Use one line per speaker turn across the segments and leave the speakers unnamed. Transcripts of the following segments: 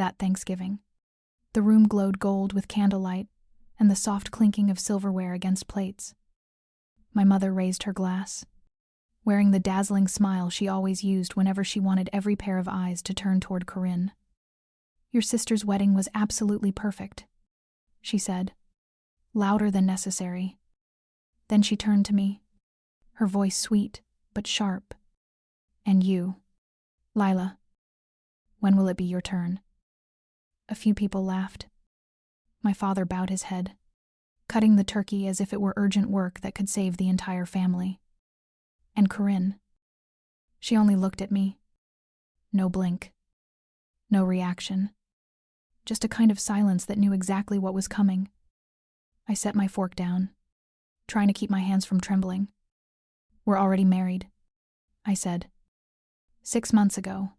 that Thanksgiving. The room glowed gold with candlelight and the soft clinking of silverware against plates. My mother raised her glass, wearing the dazzling smile she always used whenever she wanted every pair of eyes to turn toward Corinne. "Your sister's wedding was absolutely perfect," she said, louder than necessary. Then she turned to me, her voice sweet but sharp. "And you, Lila, when will it be your turn?" A few people laughed. My father bowed his head, cutting the turkey as if it were urgent work that could save the entire family. And Corinne? She only looked at me. No blink. No reaction. Just a kind of silence that knew exactly what was coming. I set my fork down, trying to keep my hands from trembling. "We're already married," I said. 6 months ago.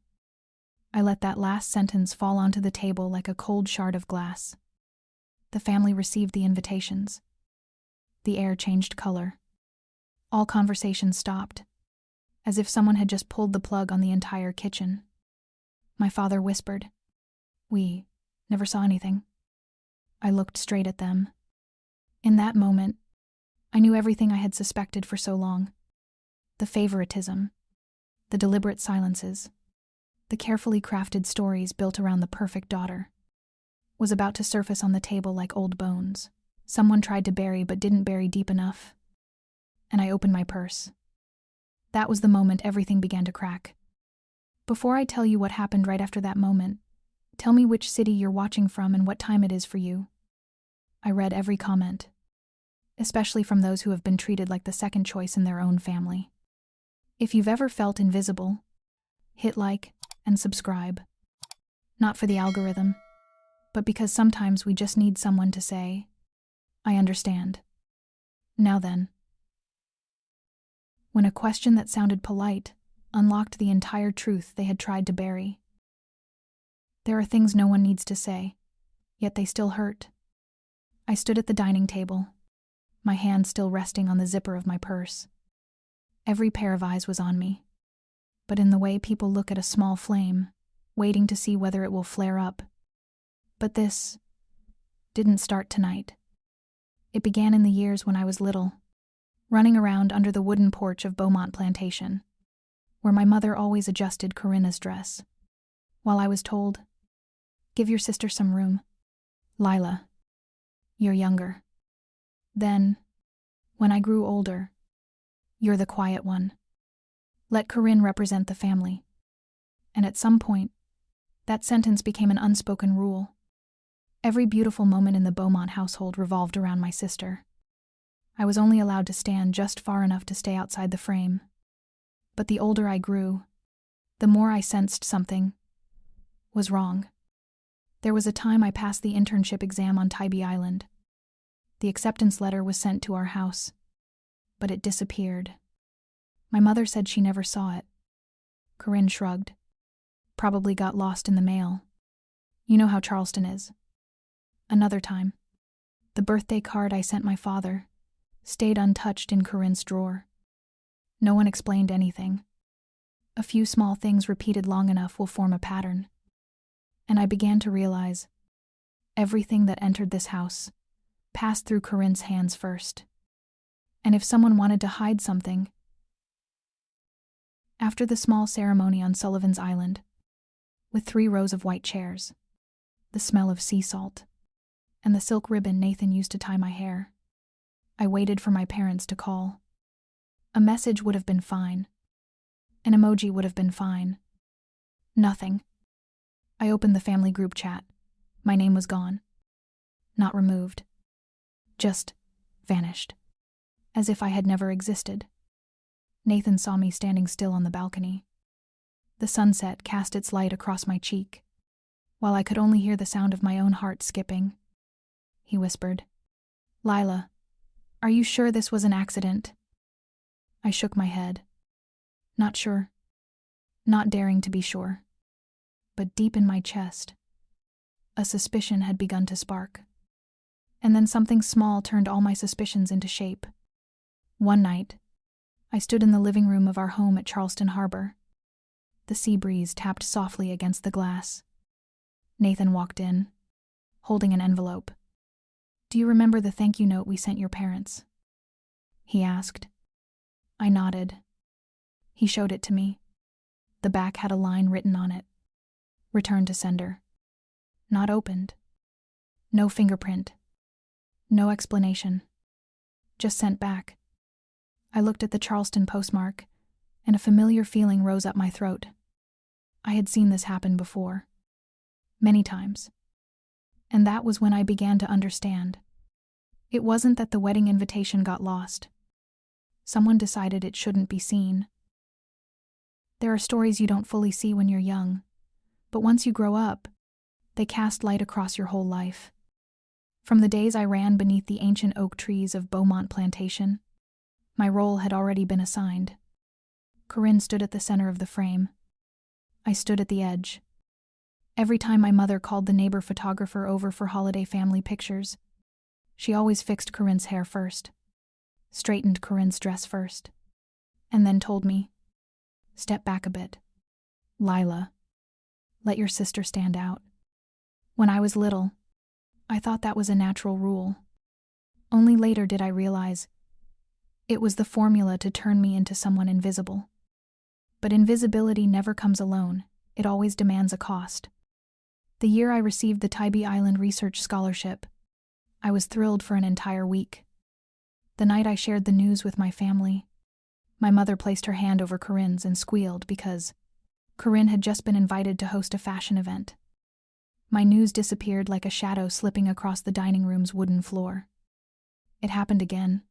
I let that last sentence fall onto the table like a cold shard of glass. The family received the invitations. The air changed color. All conversation stopped, as if someone had just pulled the plug on the entire kitchen. My father whispered, "We never saw anything." I looked straight at them. In that moment, I knew everything I had suspected for so long. The favoritism, the deliberate silences, the carefully crafted stories built around the perfect daughter, was about to surface on the table like old bones. Someone tried to bury but didn't bury deep enough. And I opened my purse. That was the moment everything began to crack. Before I tell you what happened right after that moment, tell me which city you're watching from and what time it is for you. I read every comment, especially from those who have been treated like the second choice in their own family. If you've ever felt invisible, hit like and subscribe. Not for the algorithm, but because sometimes we just need someone to say, "I understand." Now then. When a question that sounded polite unlocked the entire truth they had tried to bury. There are things no one needs to say, yet they still hurt. I stood at the dining table, my hand still resting on the zipper of my purse. Every pair of eyes was on me, but in the way people look at a small flame, waiting to see whether it will flare up. But this didn't start tonight. It began in the years when I was little, running around under the wooden porch of Beaumont Plantation, where my mother always adjusted Corinne's dress, while I was told, "Give your sister some room. Lila, you're younger." Then, when I grew older, "You're the quiet one. Let Corinne represent the family." And at some point, that sentence became an unspoken rule. Every beautiful moment in the Beaumont household revolved around my sister. I was only allowed to stand just far enough to stay outside the frame. But the older I grew, the more I sensed something was wrong. There was a time I passed the internship exam on Tybee Island. The acceptance letter was sent to our house, but it disappeared. My mother said she never saw it. Corinne shrugged. "Probably got lost in the mail. You know how Charleston is." Another time, the birthday card I sent my father stayed untouched in Corinne's drawer. No one explained anything. A few small things repeated long enough will form a pattern. And I began to realize everything that entered this house passed through Corinne's hands first. And if someone wanted to hide something... After the small ceremony on Sullivan's Island, with 3 rows of white chairs, the smell of sea salt, and the silk ribbon Nathan used to tie my hair, I waited for my parents to call. A message would have been fine. An emoji would have been fine. Nothing. I opened the family group chat. My name was gone. Not removed. Just vanished. As if I had never existed. Nathan saw me standing still on the balcony. The sunset cast its light across my cheek, while I could only hear the sound of my own heart skipping. He whispered, "Lila, are you sure this was an accident?" I shook my head. Not sure. Not daring to be sure. But deep in my chest, a suspicion had begun to spark. And then something small turned all my suspicions into shape. One night, I stood in the living room of our home at Charleston Harbor. The sea breeze tapped softly against the glass. Nathan walked in, holding an envelope. "Do you remember the thank you note we sent your parents?" he asked. I nodded. He showed it to me. The back had a line written on it. Return to sender. Not opened. No fingerprint. No explanation. Just sent back. I looked at the Charleston postmark, and a familiar feeling rose up my throat. I had seen this happen before. Many times. And that was when I began to understand. It wasn't that the wedding invitation got lost. Someone decided it shouldn't be seen. There are stories you don't fully see when you're young, but once you grow up, they cast light across your whole life. From the days I ran beneath the ancient oak trees of Beaumont Plantation, my role had already been assigned. Corinne stood at the center of the frame. I stood at the edge. Every time my mother called the neighbor photographer over for holiday family pictures, she always fixed Corinne's hair first, straightened Corinne's dress first, and then told me, "Step back a bit. Lila, let your sister stand out." When I was little, I thought that was a natural rule. Only later did I realize it was the formula to turn me into someone invisible. But invisibility never comes alone. It always demands a cost. The year I received the Tybee Island Research Scholarship, I was thrilled for an entire week. The night I shared the news with my family, my mother placed her hand over Corinne's and squealed because Corinne had just been invited to host a fashion event. My news disappeared like a shadow slipping across the dining room's wooden floor. It happened again.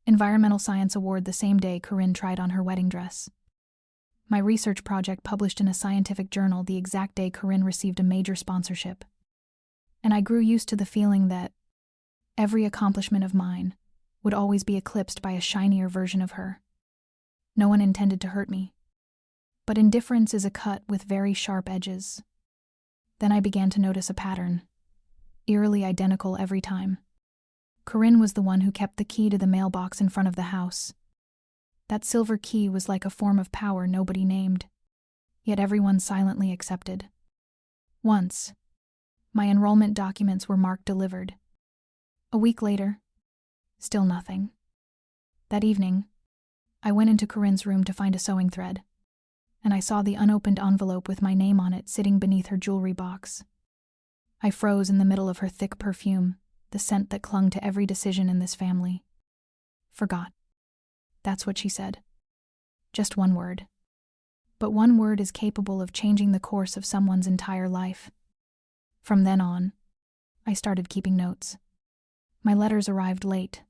Environmental Science Award the same day Corinne tried on her wedding dress. My research project published in a scientific journal the exact day Corinne received a major sponsorship. And I grew used to the feeling that every accomplishment of mine would always be eclipsed by a shinier version of her. No one intended to hurt me. But indifference is a cut with very sharp edges. Then I began to notice a pattern, eerily identical every time. Corinne was the one who kept the key to the mailbox in front of the house. That silver key was like a form of power nobody named, yet everyone silently accepted. Once, my enrollment documents were marked delivered. A week later, still nothing. That evening, I went into Corinne's room to find a sewing thread, and I saw the unopened envelope with my name on it sitting beneath her jewelry box. I froze in the middle of her thick perfume, the scent that clung to every decision in this family. Forgot. That's what she said. Just one word. But one word is capable of changing the course of someone's entire life. From then on, I started keeping notes. My letters arrived late.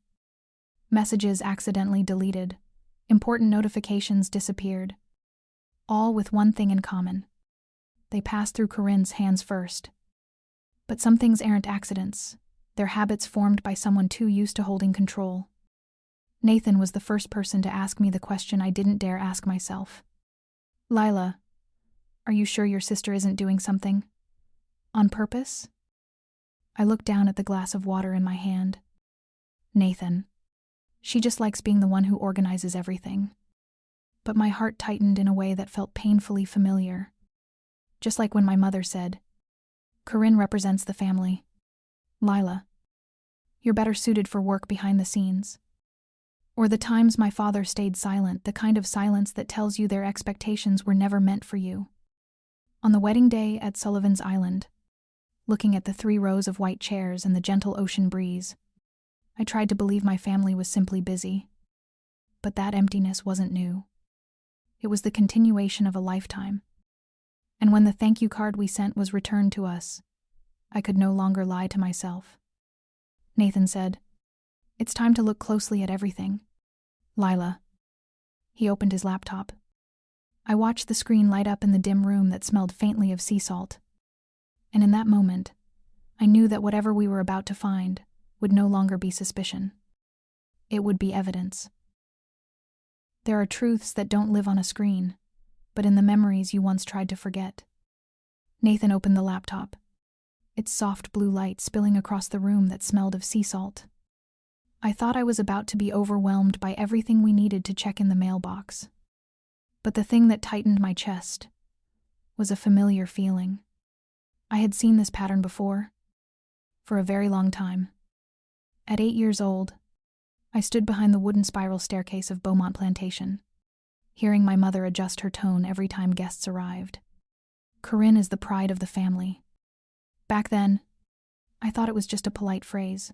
Messages accidentally deleted. Important notifications disappeared. All with one thing in common. They passed through Corinne's hands first. But some things aren't accidents. They're habits formed by someone too used to holding control. Nathan was the first person to ask me the question I didn't dare ask myself. "Lila, are you sure your sister isn't doing something? On purpose?" I looked down at the glass of water in my hand. Nathan. She just likes being the one who organizes everything. But my heart tightened in a way that felt painfully familiar. Just like when my mother said, "Corinne represents the family. Lila, you're better suited for work behind the scenes." Or the times my father stayed silent, the kind of silence that tells you their expectations were never meant for you. On the wedding day at Sullivan's Island, looking at the 3 rows of white chairs and the gentle ocean breeze, I tried to believe my family was simply busy. But that emptiness wasn't new. It was the continuation of a lifetime. And when the thank you card we sent was returned to us, I could no longer lie to myself. Nathan said, "It's time to look closely at everything. Lila." He opened his laptop. I watched the screen light up in the dim room that smelled faintly of sea salt. And in that moment, I knew that whatever we were about to find would no longer be suspicion. It would be evidence. There are truths that don't live on a screen, but in the memories you once tried to forget. Nathan opened the laptop, its soft blue light spilling across the room that smelled of sea salt. I thought I was about to be overwhelmed by everything we needed to check in the mailbox. But the thing that tightened my chest was a familiar feeling. I had seen this pattern before, for a very long time. At 8 years old, I stood behind the wooden spiral staircase of Beaumont Plantation, hearing my mother adjust her tone every time guests arrived. Corinne is the pride of the family. Back then, I thought it was just a polite phrase.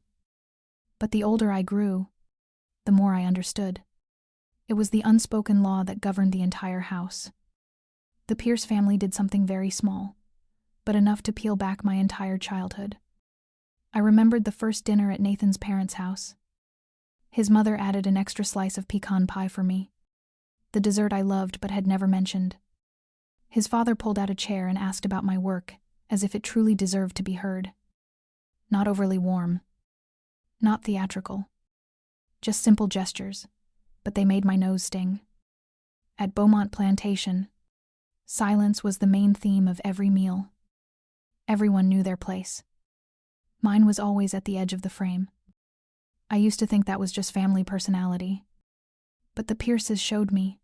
But the older I grew, the more I understood. It was the unspoken law that governed the entire house. The Pierce family did something very small, but enough to peel back my entire childhood. I remembered the first dinner at Nathan's parents' house. His mother added an extra slice of pecan pie for me, the dessert I loved but had never mentioned. His father pulled out a chair and asked about my work, as if it truly deserved to be heard. Not overly warm. Not theatrical. Just simple gestures, but they made my nose sting. At Beaumont Plantation, silence was the main theme of every meal. Everyone knew their place. Mine was always at the edge of the frame. I used to think that was just family personality. But the Pierces showed me,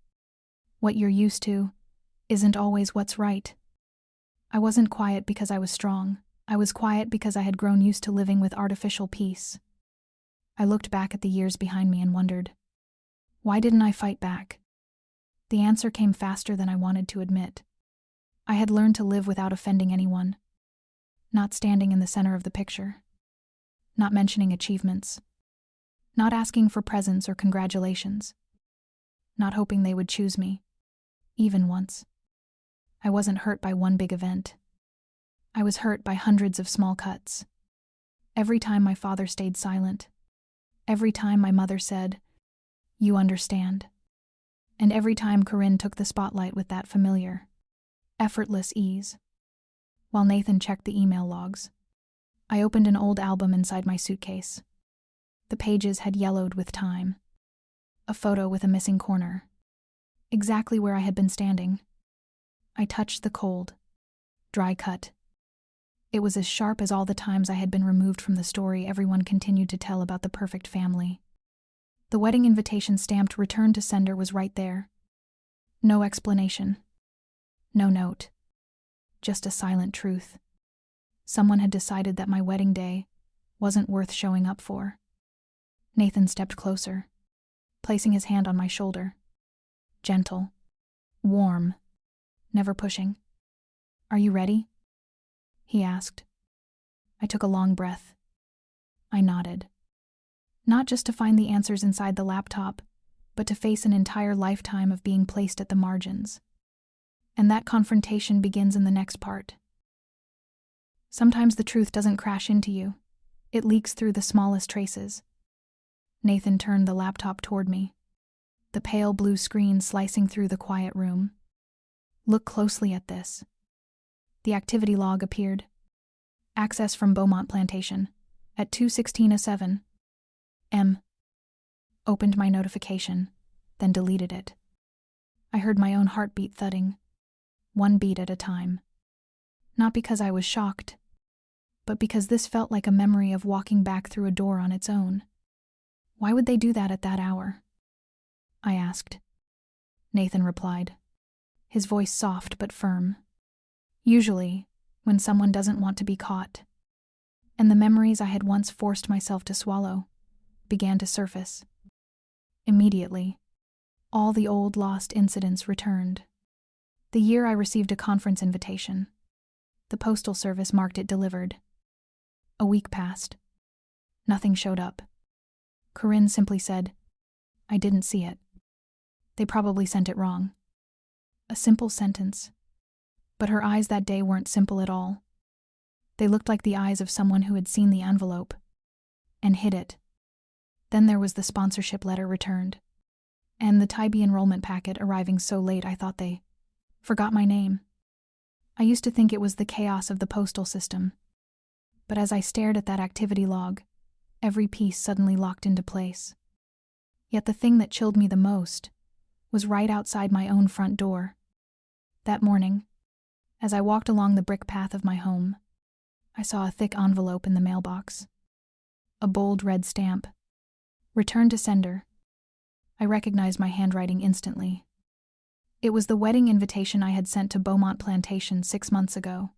what you're used to isn't always what's right. I wasn't quiet because I was strong. I was quiet because I had grown used to living with artificial peace. I looked back at the years behind me and wondered, why didn't I fight back? The answer came faster than I wanted to admit. I had learned to live without offending anyone, not standing in the center of the picture, not mentioning achievements, not asking for presents or congratulations, not hoping they would choose me, even once. I wasn't hurt by one big event. I was hurt by hundreds of small cuts. Every time my father stayed silent, every time my mother said, "You understand," and every time Corinne took the spotlight with that familiar, effortless ease. While Nathan checked the email logs, I opened an old album inside my suitcase. The pages had yellowed with time. A photo with a missing corner, exactly where I had been standing. I touched the cold, dry cut. It was as sharp as all the times I had been removed from the story everyone continued to tell about the perfect family. The wedding invitation stamped "Return to Sender" was right there. No explanation. No note. Just a silent truth. Someone had decided that my wedding day wasn't worth showing up for. Nathan stepped closer, placing his hand on my shoulder. Gentle. Warm. Never pushing. "Are you ready?" he asked. I took a long breath. I nodded. Not just to find the answers inside the laptop, but to face an entire lifetime of being placed at the margins. And that confrontation begins in the next part. Sometimes the truth doesn't crash into you. It leaks through the smallest traces. Nathan turned the laptop toward me, the pale blue screen slicing through the quiet room. "Look closely at this." The activity log appeared. Access from Beaumont Plantation at 2:16:07 M. Opened my notification, then deleted it. I heard my own heartbeat thudding, one beat at a time. Not because I was shocked, but because this felt like a memory of walking back through a door on its own. Why would they do that at that hour? I asked. Nathan replied, his voice soft but firm. Usually, when someone doesn't want to be caught. And the memories I had once forced myself to swallow began to surface. Immediately, all the old lost incidents returned. The year I received a conference invitation. The postal service marked it delivered. A week passed. Nothing showed up. Corinne simply said, "I didn't see it. They probably sent it wrong." A simple sentence. But her eyes that day weren't simple at all. They looked like the eyes of someone who had seen the envelope and hid it. Then there was the sponsorship letter returned, and the Tybee enrollment packet arriving so late I thought they forgot my name. I used to think it was the chaos of the postal system, but as I stared at that activity log, every piece suddenly locked into place. Yet the thing that chilled me the most was right outside my own front door. That morning, as I walked along the brick path of my home, I saw a thick envelope in the mailbox. A bold red stamp. Return to sender. I recognized my handwriting instantly. It was the wedding invitation I had sent to Beaumont Plantation 6 months ago.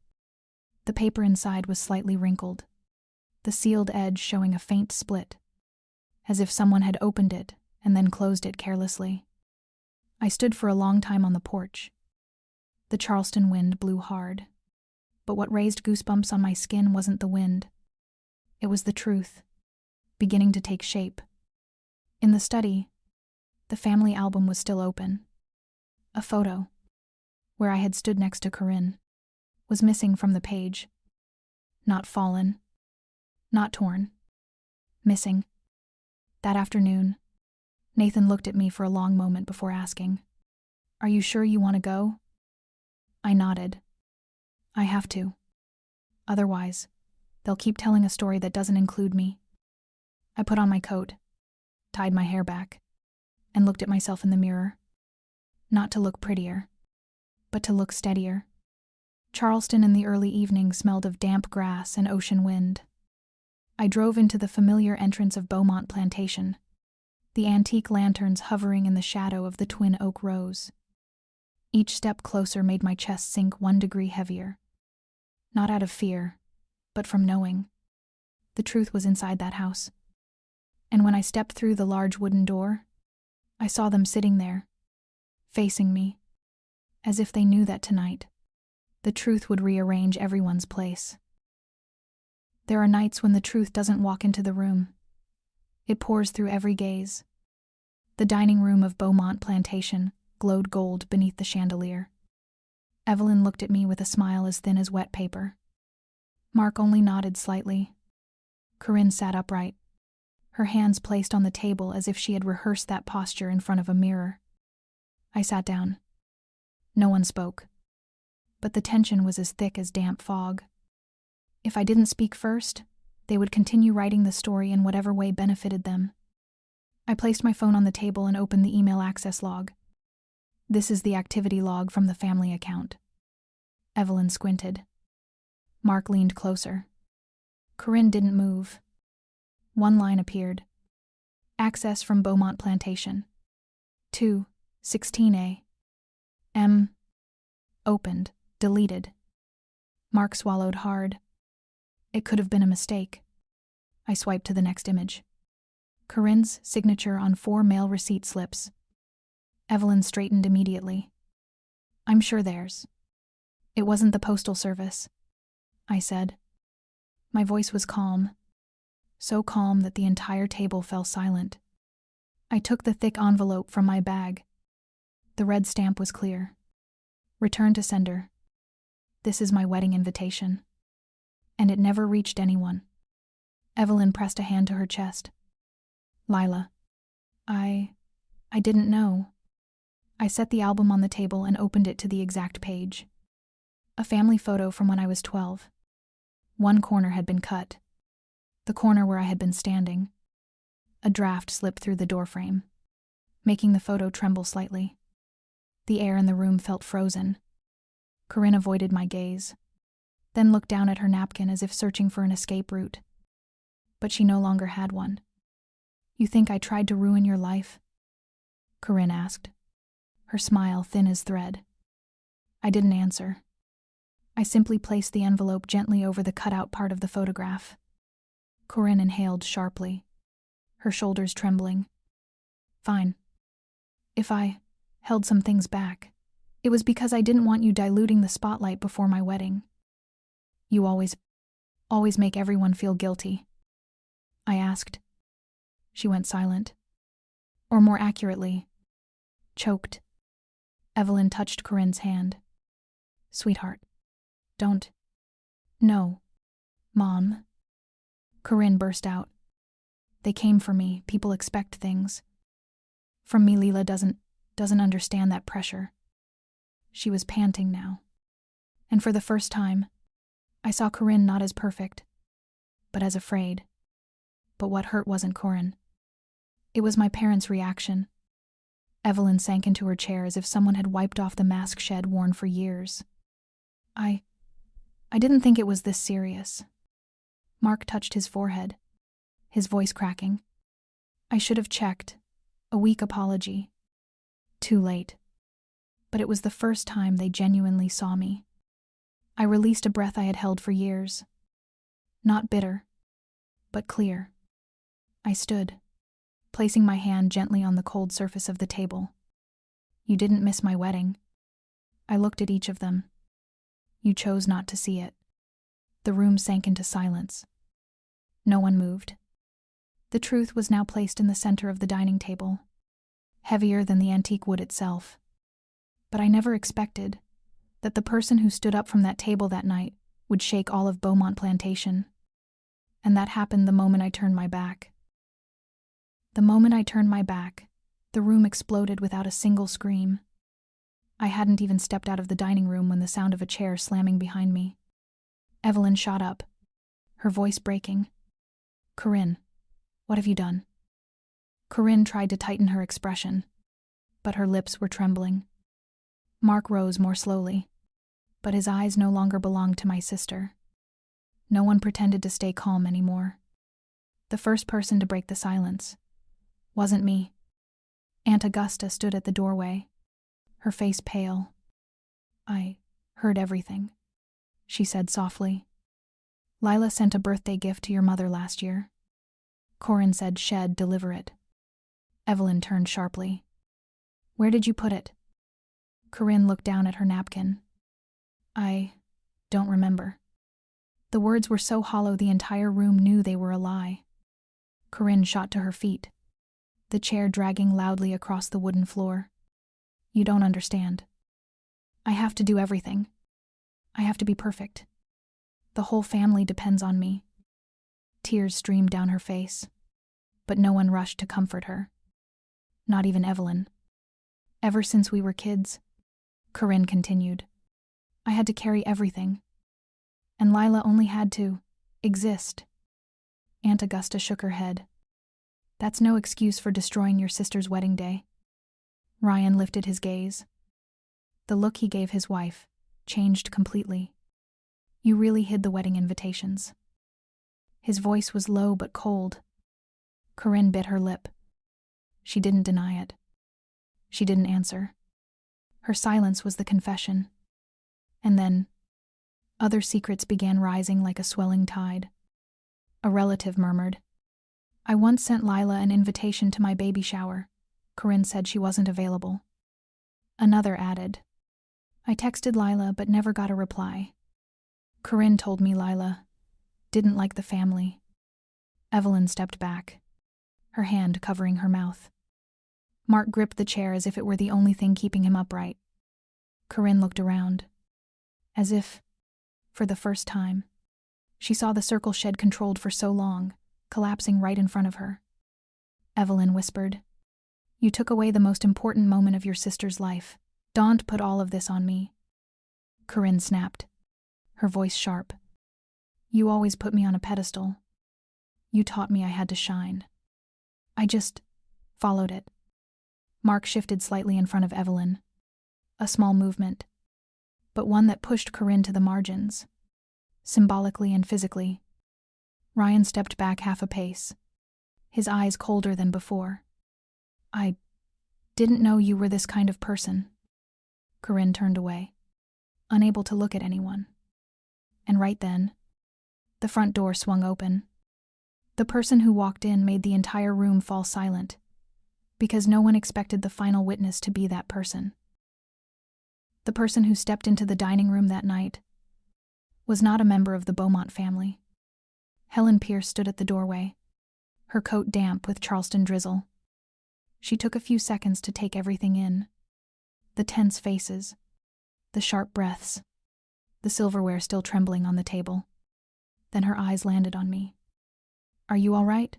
The paper inside was slightly wrinkled, the sealed edge showing a faint split, as if someone had opened it and then closed it carelessly. I stood for a long time on the porch. The Charleston wind blew hard, but what raised goosebumps on my skin wasn't the wind. It was the truth, beginning to take shape. In the study, the family album was still open. A photo, where I had stood next to Corinne, was missing from the page. Not fallen, not torn. Missing. That afternoon, Nathan looked at me for a long moment before asking, "Are you sure you want to go?" I nodded. I have to. Otherwise, they'll keep telling a story that doesn't include me. I put on my coat, tied my hair back, and looked at myself in the mirror. Not to look prettier, but to look steadier. Charleston in the early evening smelled of damp grass and ocean wind. I drove into the familiar entrance of Beaumont Plantation, the antique lanterns hovering in the shadow of the twin oak rows. Each step closer made my chest sink 1 degree heavier. Not out of fear, but from knowing. The truth was inside that house. And when I stepped through the large wooden door, I saw them sitting there, facing me, as if they knew that tonight, the truth would rearrange everyone's place. There are nights when the truth doesn't walk into the room. It pours through every gaze. The dining room of Beaumont Plantation glowed gold beneath the chandelier. Evelyn looked at me with a smile as thin as wet paper. Mark only nodded slightly. Corinne sat upright, her hands placed on the table as if she had rehearsed that posture in front of a mirror. I sat down. No one spoke, but the tension was as thick as damp fog. If I didn't speak first, they would continue writing the story in whatever way benefited them. I placed my phone on the table and opened the email access log. This is the activity log from the family account. Evelyn squinted. Mark leaned closer. Corinne didn't move. One line appeared. Access from Beaumont Plantation. 2:16 a.m. Opened. Deleted. Mark swallowed hard. It could have been a mistake. I swiped to the next image. Corinne's signature on 4 mail receipt slips. Evelyn straightened immediately. I'm sure theirs. It wasn't the postal service, I said. My voice was calm, so calm that the entire table fell silent. I took the thick envelope from my bag. The red stamp was clear. Return to sender. This is my wedding invitation. And it never reached anyone. Evelyn pressed a hand to her chest. Lila, I didn't know. I set the album on the table and opened it to the exact page. A family photo from when I was 12. One corner had been cut. The corner where I had been standing. A draft slipped through the doorframe, making the photo tremble slightly. The air in the room felt frozen. Corinne avoided my gaze, then looked down at her napkin as if searching for an escape route. But she no longer had one. You think I tried to ruin your life? Corinne asked, her smile thin as thread. I didn't answer. I simply placed the envelope gently over the cutout part of the photograph. Corinne inhaled sharply, her shoulders trembling. Fine. If I held some things back, it was because I didn't want you diluting the spotlight before my wedding. You always make everyone feel guilty. I asked. She went silent. Or more accurately, choked. Evelyn touched Corinne's hand. Sweetheart, don't. No. Mom. Corinne burst out. They came for me. People expect things. From me, Lila doesn't understand that pressure. She was panting now. And for the first time, I saw Corinne not as perfect, but as afraid. But what hurt wasn't Corinne. It was my parents' reaction. Evelyn sank into her chair as if someone had wiped off the mask she had worn for years. I didn't think it was this serious. Mark touched his forehead, his voice cracking. I should have checked. A weak apology. Too late. But it was the first time they genuinely saw me. I released a breath I had held for years. Not bitter, but clear. I stood, placing my hand gently on the cold surface of the table. You didn't miss my wedding. I looked at each of them. You chose not to see it. The room sank into silence. No one moved. The truth was now placed in the center of the dining table, heavier than the antique wood itself. But I never expected that the person who stood up from that table that night would shake all of Beaumont Plantation. And that happened the moment I turned my back. The moment I turned my back, the room exploded without a single scream. I hadn't even stepped out of the dining room when the sound of a chair slamming behind me. Evelyn shot up, her voice breaking. Corinne, what have you done? Corinne tried to tighten her expression, but her lips were trembling. Mark rose more slowly, but his eyes no longer belonged to my sister. No one pretended to stay calm anymore. The first person to break the silence wasn't me. Aunt Augusta stood at the doorway, her face pale. I heard everything, she said softly. Lila sent a birthday gift to your mother last year. Corinne said she'd deliver it. Evelyn turned sharply. Where did you put it? Corinne looked down at her napkin. I don't remember. The words were so hollow the entire room knew they were a lie. Corinne shot to her feet, the chair dragging loudly across the wooden floor. You don't understand. I have to do everything. I have to be perfect. The whole family depends on me. Tears streamed down her face, but no one rushed to comfort her. Not even Evelyn. Ever since we were kids, Corinne continued, I had to carry everything. And Lila only had to exist. Aunt Augusta shook her head. That's no excuse for destroying your sister's wedding day. Ryan lifted his gaze. The look he gave his wife changed completely. You really hid the wedding invitations. His voice was low but cold. Corinne bit her lip. She didn't deny it. She didn't answer. Her silence was the confession. And then, other secrets began rising like a swelling tide. A relative murmured, I once sent Lila an invitation to my baby shower. Corinne said she wasn't available. Another added, I texted Lila but never got a reply. Corinne told me Lila didn't like the family. Evelyn stepped back, her hand covering her mouth. Mark gripped the chair as if it were the only thing keeping him upright. Corinne looked around, as if, for the first time, she saw the circle she'd controlled for so long, collapsing right in front of her. Evelyn whispered, You took away the most important moment of your sister's life. Don't put all of this on me. Corinne snapped, her voice sharp. You always put me on a pedestal. You taught me I had to shine. I just followed it. Mark shifted slightly in front of Evelyn. A small movement, but one that pushed Corinne to the margins, symbolically and physically. Ryan stepped back half a pace, his eyes colder than before. I didn't know you were this kind of person. Corinne turned away, unable to look at anyone. And right then, the front door swung open. The person who walked in made the entire room fall silent, because no one expected the final witness to be that person. The person who stepped into the dining room that night was not a member of the Beaumont family. Helen Pierce stood at the doorway, her coat damp with Charleston drizzle. She took a few seconds to take everything in. The tense faces, the sharp breaths, the silverware still trembling on the table. Then her eyes landed on me. Are you all right?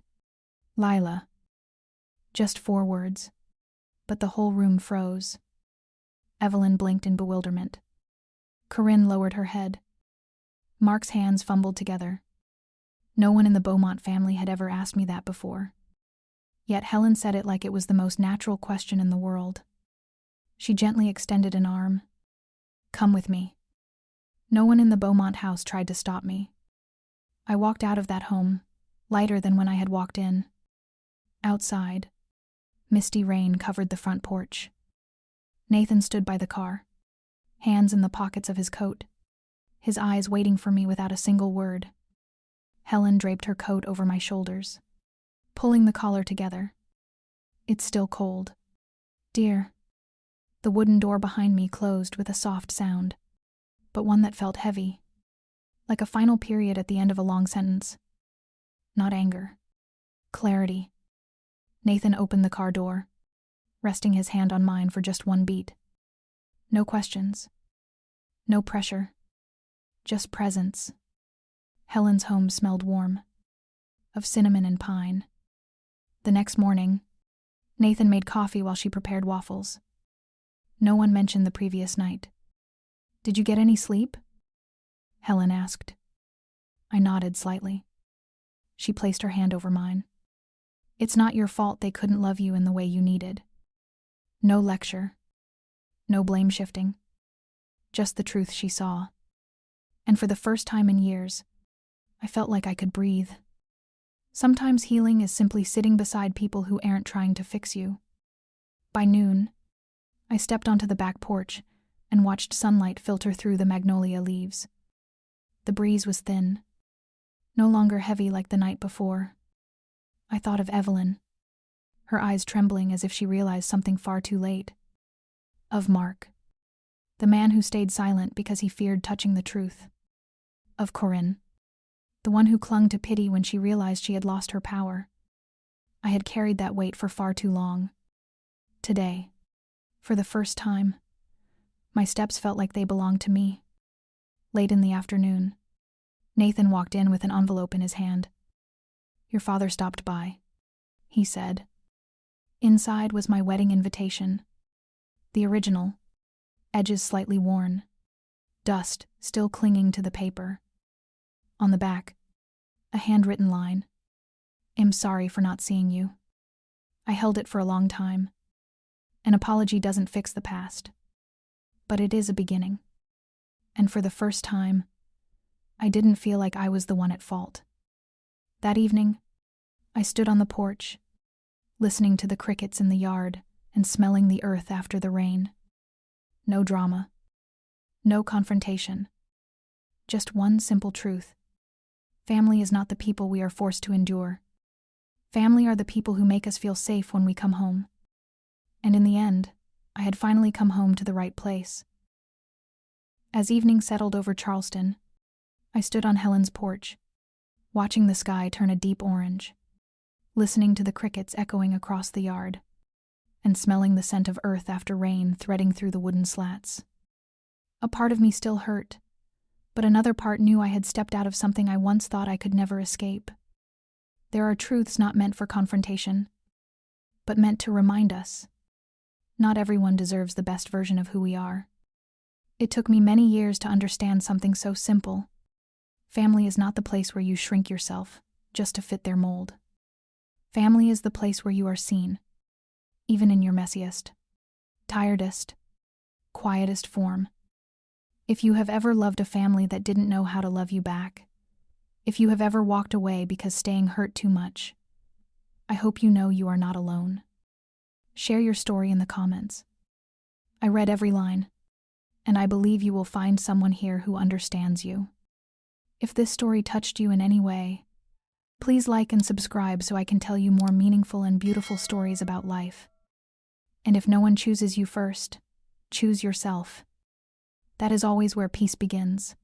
Lila. Just 4 words, but the whole room froze. Evelyn blinked in bewilderment. Corinne lowered her head. Mark's hands fumbled together. No one in the Beaumont family had ever asked me that before. Yet Helen said it like it was the most natural question in the world. She gently extended an arm. Come with me. No one in the Beaumont house tried to stop me. I walked out of that home, lighter than when I had walked in. Outside, misty rain covered the front porch. Nathan stood by the car, hands in the pockets of his coat, his eyes waiting for me without a single word. Helen draped her coat over my shoulders, pulling the collar together. It's still cold. Dear. The wooden door behind me closed with a soft sound, but one that felt heavy, like a final period at the end of a long sentence. Not anger. Clarity. Nathan opened the car door, resting his hand on mine for just one beat. No questions. No pressure. Just presence. Helen's home smelled warm, of cinnamon and pine. The next morning, Nathan made coffee while she prepared waffles. No one mentioned the previous night. Did you get any sleep? Helen asked. I nodded slightly. She placed her hand over mine. It's not your fault they couldn't love you in the way you needed. No lecture. No blame shifting. Just the truth she saw. And for the first time in years, I felt like I could breathe. Sometimes healing is simply sitting beside people who aren't trying to fix you. By noon, I stepped onto the back porch and watched sunlight filter through the magnolia leaves. The breeze was thin, no longer heavy like the night before. I thought of Evelyn, her eyes trembling as if she realized something far too late. Of Mark, the man who stayed silent because he feared touching the truth. Of Corinne, the one who clung to pity when she realized she had lost her power. I had carried that weight for far too long. Today, for the first time, my steps felt like they belonged to me. Late in the afternoon, Nathan walked in with an envelope in his hand. Your father stopped by, he said. Inside was my wedding invitation. The original, edges slightly worn, dust still clinging to the paper. On the back, a handwritten line. I'm sorry for not seeing you. I held it for a long time. An apology doesn't fix the past, but it is a beginning. And for the first time, I didn't feel like I was the one at fault. That evening, I stood on the porch, listening to the crickets in the yard and smelling the earth after the rain. No drama. No confrontation. Just one simple truth. Family is not the people we are forced to endure. Family are the people who make us feel safe when we come home. And in the end, I had finally come home to the right place. As evening settled over Charleston, I stood on Helen's porch, watching the sky turn a deep orange, listening to the crickets echoing across the yard, and smelling the scent of earth after rain threading through the wooden slats. A part of me still hurt, but another part knew I had stepped out of something I once thought I could never escape. There are truths not meant for confrontation, but meant to remind us. Not everyone deserves the best version of who we are. It took me many years to understand something so simple. Family is not the place where you shrink yourself just to fit their mold. Family is the place where you are seen, even in your messiest, tiredest, quietest form. If you have ever loved a family that didn't know how to love you back, if you have ever walked away because staying hurt too much, I hope you know you are not alone. Share your story in the comments. I read every line, and I believe you will find someone here who understands you. If this story touched you in any way, please like and subscribe so I can tell you more meaningful and beautiful stories about life. And if no one chooses you first, choose yourself. That is always where peace begins.